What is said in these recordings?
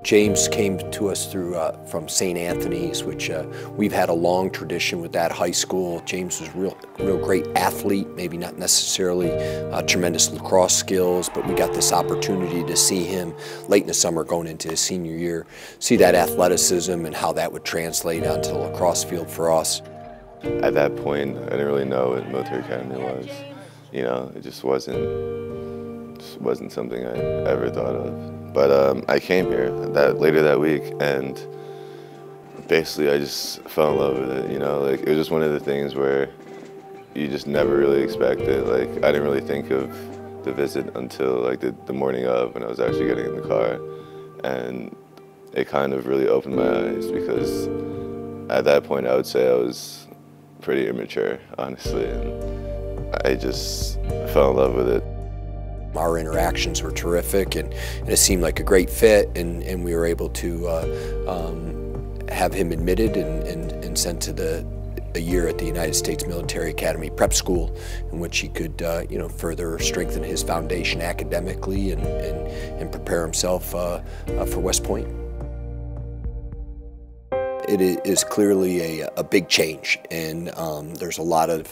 James came to us through from St. Anthony's, which we've had a long tradition with that high school. James was real great athlete, maybe not necessarily tremendous lacrosse skills, but we got this opportunity to see him late in the summer going into his senior year, see that athleticism and how that would translate onto the lacrosse field for us. At that point, I didn't really know what military academy was. You know, it just wasn't something I ever thought of. But I came here later that week, and basically I just fell in love with it. You know, like it was just one of the things where you just never really expect it. Like I didn't really think of the visit until like the morning of, when I was actually getting in the car, and it kind of really opened my eyes, because at that point I would say I was pretty immature, honestly, and I just fell in love with it. Our interactions were terrific, and it seemed like a great fit, and we were able to have him admitted and sent to a year at the United States Military Academy Prep School, in which he could you know, further strengthen his foundation academically and prepare himself for West Point. It is clearly a big change, and there's a lot of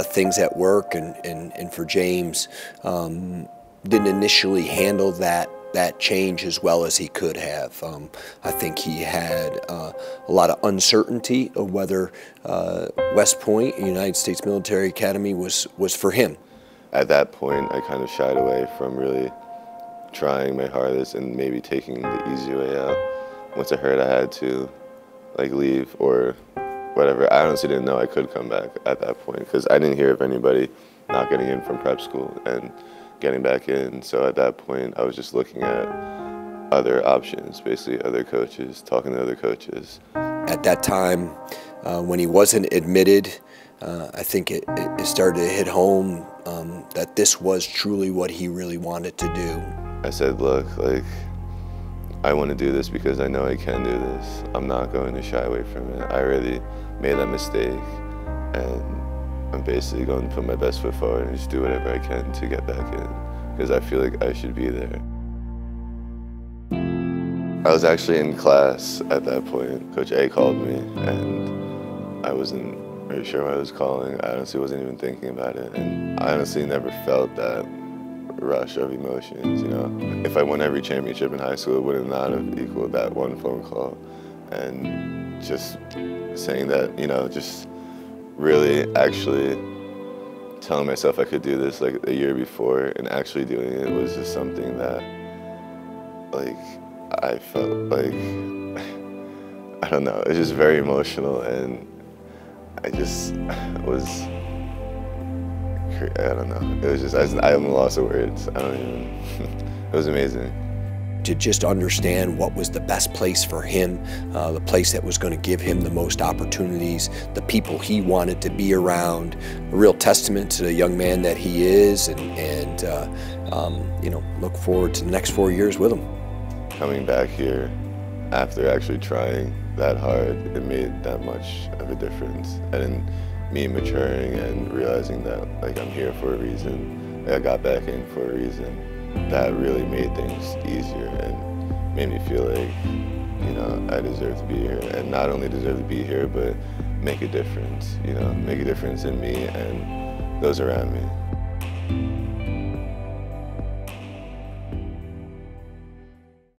things at work, and for James, didn't initially handle that change as well as he could have. I think he had a lot of uncertainty of whether West Point, United States Military Academy, was for him. At that point, I kind of shied away from really trying my hardest and maybe taking the easy way out. Once I heard I had to like leave or whatever, I honestly didn't know I could come back at that point, because I didn't hear of anybody not getting in from prep school and getting back in. So at that point I was just looking at other options, basically other coaches, talking to other coaches. At that time, when he wasn't admitted, I think it started to hit home that this was truly what he really wanted to do. I said, look, like, I want to do this because I know I can do this. I'm not going to shy away from it. I already made that mistake, and I'm basically going to put my best foot forward and just do whatever I can to get back in, because I feel like I should be there. I was actually in class at that point. Coach A called me, and I wasn't really sure what I was calling. I honestly wasn't even thinking about it, and I honestly never felt that rush of emotions, you know. If I won every championship in high school, it would not have equaled that one phone call. And just saying that, you know, just really actually telling myself I could do this like a year before and actually doing it was just something that, like, I felt like, I don't know, it was just very emotional, and I just was, I don't know. It was just, I am lost of words. I don't even, it was amazing. To just understand what was the best place for him, the place that was going to give him the most opportunities, the people he wanted to be around, a real testament to the young man that he is, and you know, look forward to the next 4 years with him. Coming back here after actually trying that hard, it made that much of a difference. And me maturing and realizing that, like, I'm here for a reason, I got back in for a reason, that really made things easier and made me feel like, you know, I deserve to be here, and not only deserve to be here, but make a difference, you know, make a difference in me and those around me.